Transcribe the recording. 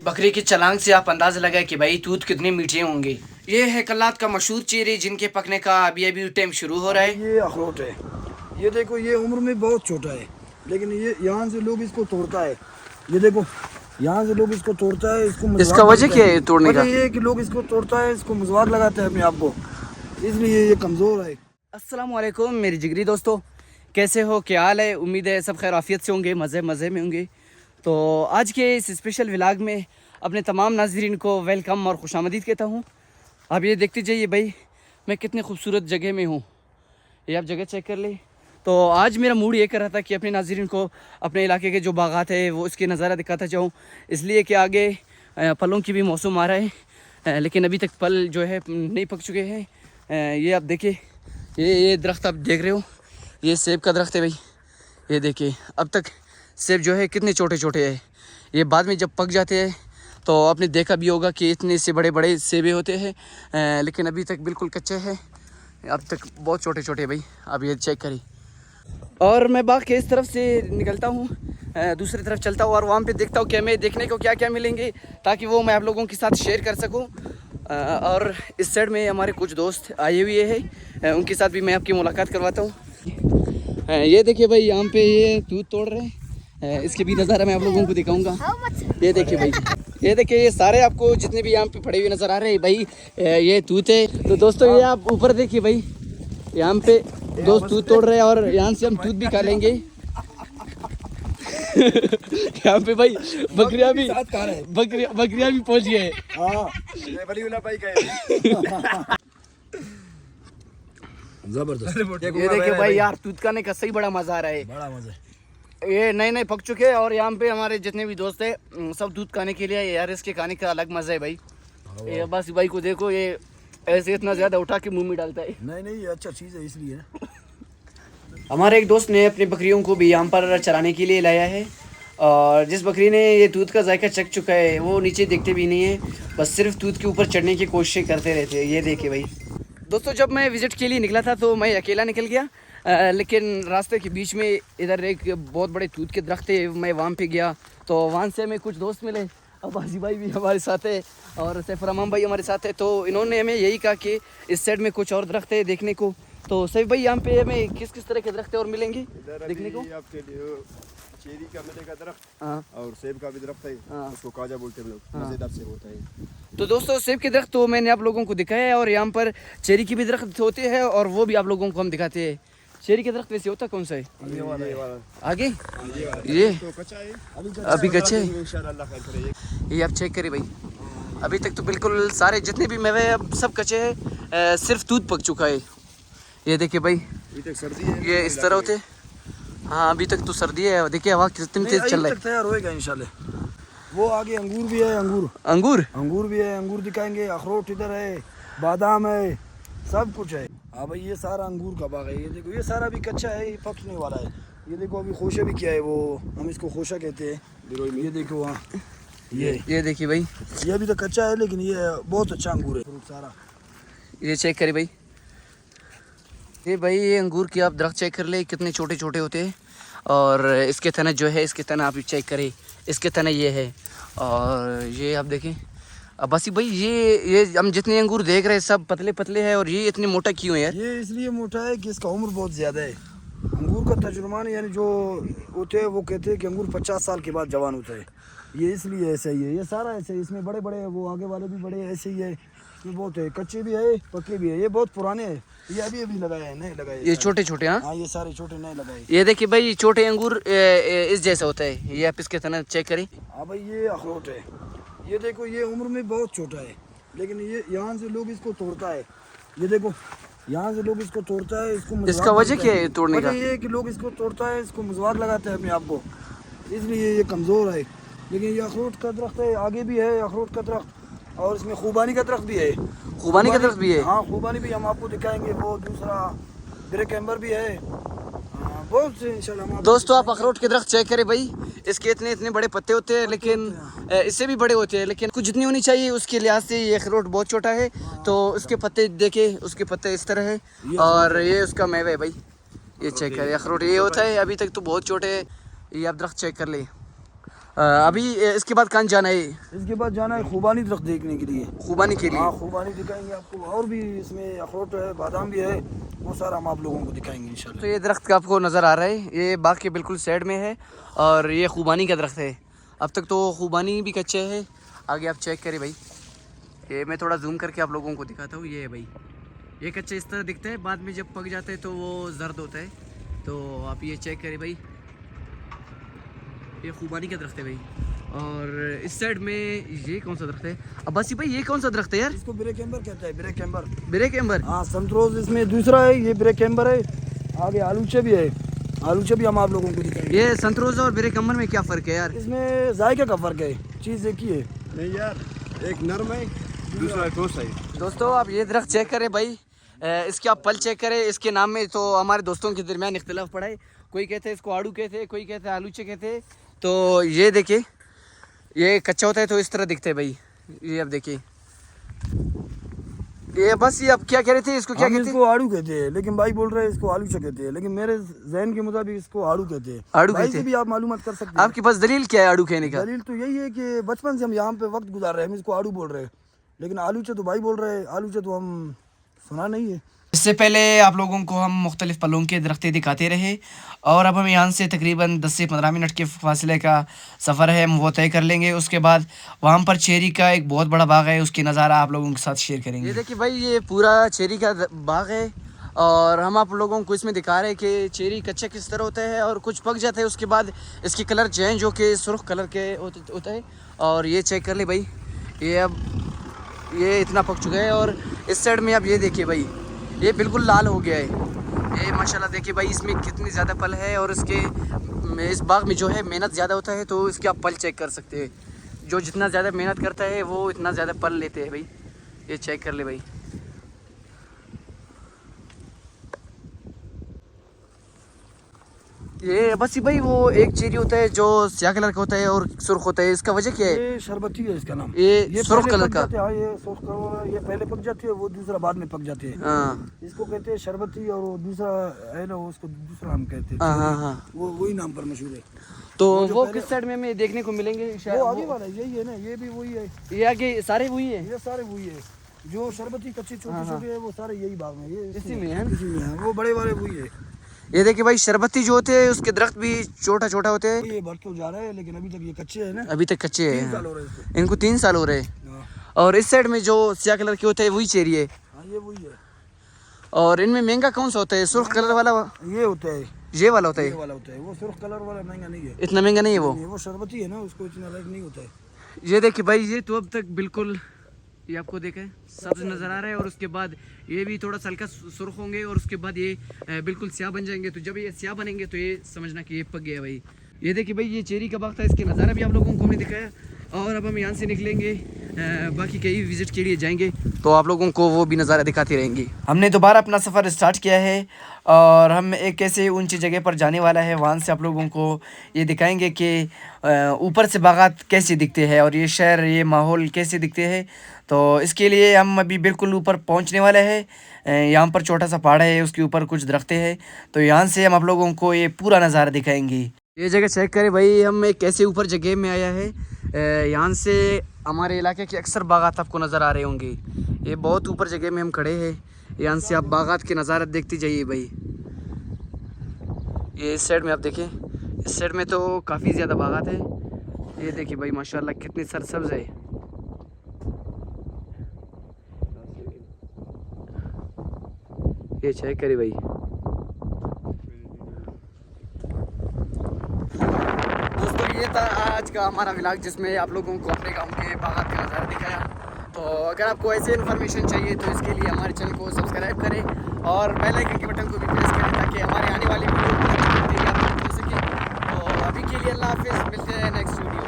बकरी की चलांग से आप अंदाज़ा लगाए कि भाई दूध कितने मीठे होंगे। ये है कल्लात का मशहूर चेरी जिनके पकने का अभी अभी टाइम शुरू हो रहा है। ये अखरोट है। ये देखो, ये उम्र में बहुत छोटा है, लेकिन ये यहाँ से लोग इसको तोड़ता है। ये देखो, यहाँ से लोग इसको तोड़ता है, इसका वजह क्या है तोड़ने का? ये है कि लोग इसको तोड़ता है, इसको मजवार लगाते हैं अपने आप को, इसलिए ये कमज़ोर है। अस्सलाम वालेकुम मेरे जिगरी दोस्तों, कैसे हो, क्या हाल है? उम्मीद है सब खैर आफियत से होंगे, मज़े में होंगे। तो आज के इस स्पेशल व्लॉग में अपने तमाम नाज़रीन को वेलकम और खुशामदीद कहता हूँ। आप ये देखते जाइए भाई, मैं कितने खूबसूरत जगह में हूँ, ये आप जगह चेक कर ले। तो आज मेरा मूड ये कर रहा था कि अपने नाज़रीन को अपने इलाके के जो बागात है वो इसके नज़ारा दिखाता जाऊँ, इसलिए कि आगे फलों की भी मौसम आ रहा है, लेकिन अभी तक फल जो है नहीं पक चुके हैं। ये आप देखिए, ये दरख्त आप देख रहे हो, ये सेब का दरख्त है भाई। ये देखिए, अब तक सेब जो है कितने छोटे छोटे हैं। ये बाद में जब पक जाते हैं तो आपने देखा भी होगा कि इतने से बड़े बड़े सेबे होते हैं, लेकिन अभी तक बिल्कुल कच्चे हैं, अब तक बहुत छोटे छोटे भाई। आप ये चेक करिए। और मैं बाग के इस तरफ से निकलता हूँ, दूसरी तरफ चलता हूँ और वहाँ पे देखता हूँ कि हमें देखने को क्या क्या मिलेंगे, ताकि वो मैं आप लोगों के साथ शेयर कर सकूँ। और इस साइड में हमारे कुछ दोस्त आए हुए हैं, उनके साथ भी मैं आपकी मुलाकात करवाता हूँ। ये देखिए भाई, यहाँ पे ये दूध तोड़ रहे हैं, इसके भी नज़ारा मैं आप लोगों को दिखाऊंगा। ये देखिए भाई, ये देखिए, ये सारे आपको जितने भी यहाँ पे पड़े हुए नज़र आ रहे हैं भाई, ये दूध है। तो दोस्तों ये आप ऊपर देखिए भाई, यहाँ पे दोस्त दूध तोड़ रहे हैं और यहाँ से हम दूध भी खा लेंगे। यहाँ पे भाई बकरियां भी पहुंच गए। जबरदस्त। ये देखिए भाई यार, दूध खाने का सही बड़ा मजा आ रहा है, बड़ा मजा है। ये नए पक चुके हैं और यहाँ पे हमारे जितने भी दोस्त हैं सब दूध खाने के लिए यार, इसके खाने का अलग मजा है भाई। ये बस भाई को देखो, ये ऐसे इतना ज्यादा उठा के मुंह में डालता है। नहीं, ये अच्छा चीज़ है, इसलिए हमारे एक दोस्त ने अपनी बकरियों को भी यहाँ पर चराने के लिए लाया है, और जिस बकरी ने ये दूध का जायका चख चुका है वो नीचे देखते भी नहीं है, बस सिर्फ दूध के ऊपर चढ़ने की कोशिश करते रहते हैं। ये देखिए भाई दोस्तों, जब मैं विज़िट के लिए निकला था तो मैं अकेला निकल गया, लेकिन रास्ते के बीच में इधर एक बहुत बड़े दूध के दरख्त है, मैं वहाँ पे गया तो वहाँ से हमें कुछ दोस्त मिले। अब्बासी भाई भी हमारे साथ है और सैफुररहमान भाई हमारे साथ है, तो इन्होंने हमें यही कहा कि इस साइड में कुछ और दरख्त है देखने को। तो सैफ भाई, यहाँ पे हमें किस किस तरह के दरख्त और मिलेंगे देखने को? आपके लिए चेरी का मिलेगा दरख्त, हाँ, और सेब का भी दरख्त है, हाँ, उसको काजा बोलते हैं लोग, मजेदार सेब होता है। तो दोस्तों सेब के दरख्त तो मैंने आप लोगों को दिखाया है, और यहाँ पर चेरी की भी दरख्त होते हैं और वो भी आप लोगों को हम दिखाते हैं। चेरी के दरख्त वैसे होता कौन सा है? ये वाला आगे ये तो कच्चा है, अभी कच्चे है। इंशाल्लाह खैर करेगा। ये आप चेक करिए भाई, अभी तक तो बिल्कुल सारे जितने भी मेवे हैं अब सब कच्चे हैं, सिर्फ दूध पक चुका है। ये देखिए भाई, अभी तक सर्दी है, ये इस तरह होते। हाँ, अभी तक तो सर्दी है, देखिए हवा कितनी तेज चल रहा है। तैयार होएगा इंशाल्लाह। वो आगे अंगूर भी है, अंगूर भी है, अंगूर दिखाएंगे। अखरोट इधर है, बादाम है, सब कुछ है। हाँ भाई, ये सारा अंगूर का बाग है। ये देखो, ये सारा भी कच्चा है, ये पकने वाला है। ये देखो अभी खोशा भी किया है, वो हम इसको खोशा कहते हैं। ये देखो वहाँ, ये देखिए भाई, ये अभी तो कच्चा है, लेकिन ये बहुत अच्छा अंगूर है फ्रूट सारा। ये चेक करिए भाई, ये अंगूर की आप दरख्त चेक कर ले, कितने छोटे छोटे होते हैं। और इसके तने जो है, इसके तने आप चेक करें, इसके तने ये है, और ये आप देखें। अब बस भाई, ये हम जितने अंगूर देख रहे हैं सब पतले पतले हैं, और ये इतने मोटा क्यों है यार? ये इसलिए मोटा है कि इसका उम्र बहुत ज़्यादा है। अंगूर का तजुर्मान यानी जो होते हैं वो कहते हैं कि अंगूर 50 साल के बाद जवान होता है। ये इसलिए ऐसा ही है, ये सारा ऐसे है। इसमें बड़े बड़े, वो आगे वाले भी बड़े ऐसे ही है। ये बहुत है, कच्चे भी है, पके भी है। ये बहुत पुराने हैं, ये अभी लगाए हैं, नए लगाए। ये छोटे छोटे, हाँ, ये सारे छोटे नए लगाए। ये देखिए भाई, छोटे अंगूर इस जैसा होता है। ये आप इसके तना चेक करें। हाँ भाई, ये अखरोट है। ये देखो, ये उम्र में बहुत छोटा है, लेकिन ये यहाँ से लोग इसको तोड़ता है। ये देखो, यहाँ से लोग इसको तोड़ता है, इसका वजह क्या है तोड़ने का? ये है कि लोग इसको तोड़ता है, इसको मजवार लगाते हैं अपने आप को, इसलिए ये कमज़ोर है। लेकिन ये अखरोट का दरख्त है, आगे भी है अखरोट का दरख्त, और इसमें खूबानी का दरख्त भी है। खूबानी का दरख्त भी है? हाँ, खूबानी भी हम आपको दिखाएंगे। वो दूसरा ब्रेक एम्बर भी है, बहुत से इंशाल्लाह। दोस्तों आप अखरोट के दरख्त चेक करें भाई, इसके इतने बड़े पत्ते होते हैं, लेकिन इससे भी बड़े होते हैं, लेकिन कुछ जितनी होनी चाहिए उसके लिहाज से ये अखरोट बहुत छोटा है। तो उसके पत्ते देखे, उसके पत्ते इस तरह है, और ये उसका मेवा है भाई। ये चेक करें, अखरोट ये होता है। अभी तक तो बहुत छोटे है। ये आप दरख्त चेक कर ले, अभी इसके बाद कहाँ जाना है? इसके बाद जाना है खुबानी दरख्त देखने के लिए। खुबानी के लिए? हाँ खुबानी दिखाएंगे आपको, और भी इसमें अखरोट है, बादाम भी है, वो सारा हम आप लोगों को दिखाएंगे इंशाल्लाह। तो ये दरख्त का आपको नज़र आ रहा है, ये बाग के बिल्कुल साइड में है और ये खुबानी का दरख्त है। अब तक तो खुबानी भी कच्चे है, आगे आप चेक करें भाई। ये मैं थोड़ा जूम करके आप लोगों को दिखाता हूँ। ये है भाई, ये कच्चे इस तरह दिखते हैं, बाद में जब पक जाते हैं तो वो जर्द होता है। तो आप ये चेक करें भाई, ये खुबानी का दरख्त है भाई। और इस साइड में ये कौन सा दरख्त है अब्बासी भाई? ये कौन सा दरख्त है यार? इसको ब्रेक एम्बर कहता है, ब्रेक एम्बर। Break amber? हाँ संतरोज इसमें दूसरा है, ये ब्रेक एम्बर है। आगे आलूचे भी है, आलूचे भी हम आप लोगों को दिखाएंगे। ये संतरोज और ब्रेक एम्बर में क्या फ़र्क है यार? इसमें जायके का फ़र्क है, चीज़ एक ही है। नहीं यार, एक नरम है, दूसरा ठोस है। दोस्तों आप ये दरख्त चेक करें भाई, इसके आप पल चेक करें। इसके नाम में तो हमारे दोस्तों के दरमियान इख्तिलाफ पड़ा है, कोई कहते हैं इसको आड़ू कहते हैं, कोई कहते हैं आलूचे कहते हैं। तो ये देखिए, ये कच्चा होता है तो इस तरह दिखते हैं भाई। ये अब देखिए, ये बस ये अब क्या कह रहे थे, इसको क्या हम कहते हैं? इसको आड़ू कहते हैं, लेकिन भाई बोल रहे हैं इसको आलूचे कहते हैं, लेकिन मेरे जहन के मुताबिक इसको आड़ू कहते हैं। आड़ू भाई कहते से हैं? भी आप मालूमात कर सकते हैं। आपके पास दलील क्या है आड़ू कहने का? दलील तो यही है कि बचपन से हम यहाँ पे वक्त गुजार रहे हैं, हम इसको आड़ू बोल रहे हैं, लेकिन आलूचे तो भाई बोल रहे हैं, आलूचे तो हम सुना नहीं है। इससे पहले आप लोगों को हम मुख्तलिफ पलों के दरख्तें दिखाते रहे और अब हम यहाँ से तकरीबन 10 से 15 मिनट के फासले का सफ़र है, हम वो तय कर लेंगे। उसके बाद वहाँ पर चेरी का एक बहुत बड़ा बाग है, उसकी नज़ारा आप लोगों के साथ शेयर करेंगे। ये देखिए भाई, ये पूरा चेरी का बाग है और हम आप लोगों को इसमें दिखा रहे हैं कि चेरी कच्चे किस तरह होते हैं और कुछ पक जाते हैं, उसके बाद इसकी कलर चेंज होके सुर्ख कलर के होता है। और ये चेक कर ले भाई, ये अब ये इतना पक चुका है और इस साइड में अब ये देखिए भाई, ये बिल्कुल लाल हो गया है। ये माशाल्लाह देखिए भाई, इसमें कितनी ज़्यादा पल है और इस बाग में जो है मेहनत ज़्यादा होता है, तो इसके आप पल चेक कर सकते हैं। जो जितना ज़्यादा मेहनत करता है वो इतना ज़्यादा पल लेते हैं भाई। ये चेक कर ले भाई, ये बस भाई वो एक चेरी होता है जो स्याह कलर का होता है और सुर्ख होता है, इसका वजह क्या है? ये शरबती है इसका नाम। ये सुर्ख पहले कलर पक का? जाते हैं, हाँ, ये सुर्ख कलर, ये पहले पक जाती है, वो दूसरा बाद में पक जाती है। हाँ इसको कहते हैं शरबती, और वो दूसरा है ना, उसको दूसरा नाम कहते हैं। हाँ हाँ, वो वही नाम पर मशहूर है। तो वो किस साइड में हमें देखने को मिलेंगे? वो आगे वाला है, यही है ना, ये भी वही है, ये आगे सारे वही है? ये सारे वही है। जो शरबती कच्चे छोटे छोटे है वो सारे यही बाग में, ये इसी में है? इसी में है। वो बड़े वाले वही है। ये देखिए भाई, शरबती जो होते हैं उसके दरख्त भी छोटा छोटा होते हैं। ये बढ़ तो जा रहा है, लेकिन अभी तक ये कच्चे है ना, अभी तक कच्चे 3 साल हैं, हो रहे हैं इसको। इनको 3 साल हो रहे हैं। हाँ और इस साइड में जो स्याह कलर के होते हैं वही चेरी है। हाँ, ये वही है। और इनमें महंगा कौन सा होता है? सुर्ख कलर वाला? ये होता है, ये वाला होता ये है? वाला होता है। वो सुर्ख कलर वाला महंगा नहीं है, इतना महंगा नहीं है वो। वो शरबती है ना, उसको इतना लाइक नहीं होता है। ये देखिए भाई, ये तो अब तक बिल्कुल, ये आपको देखा है सब्ज नज़र आ रहा है और उसके बाद ये भी थोड़ा सा हल्का सुर्ख होंगे और उसके बाद ये बिल्कुल स्याह बन जाएंगे। तो जब ये स्याह बनेंगे तो ये समझना कि ये पक गया भाई। ये देखिए भाई, ये चेरी का बाग था, इसके नज़ारा भी आप लोगों को हमने दिखाया और अब हम यहाँ से निकलेंगे, बाकी कई विज़िट के लिए जाएंगे तो आप लोगों को वो भी नज़ारा दिखाते रहेंगे। हमने दोबारा अपना सफ़र स्टार्ट किया है और हम एक ऐसे ऊंची जगह पर जाने वाला है, वहाँ से आप लोगों को ये दिखाएंगे कि ऊपर से बागात कैसे दिखते हैं और ये शहर, ये माहौल कैसे दिखते हैं। तो इसके लिए हम अभी बिल्कुल ऊपर पहुँचने वाले हैं। यहाँ पर छोटा सा पहाड़ है, उसके ऊपर कुछ दरख्तें हैं, तो यहाँ से हम आप लोगों को ये पूरा नज़ारा दिखाएंगे। ये जगह चेक करें भाई, हम एक ऐसे ऊपर जगह में आया है, यहाँ से हमारे इलाके के अक्सर बागात आपको नज़र आ रहे होंगे। ये बहुत ऊपर जगह में हम खड़े हैं, यहाँ से आप बागात के नज़ारा देखते जाइए भाई। ये इस साइड में आप देखें, इस साइड में तो काफ़ी ज़्यादा बागात है। ये देखिए भाई माशाल्लाह कितनी सरसब्ज़ है। ये चेक करिए भाई। दोस्तों ये था आज का हमारा व्लॉग, जिसमें आप लोगों को अपने गांव के बागात का नज़ारा दिखाया। तो अगर आपको ऐसे इन्फॉर्मेशन चाहिए तो इसके लिए हमारे चैनल को सब्सक्राइब करें और बेल आइकन के बटन को भी प्रेस करें ताकि हमारे आने वाली वीडियो आपको मिल सके। तो अभी के लिए अल्लाह हाफिज़, मिलते हैं नेक्स्ट वीडियो।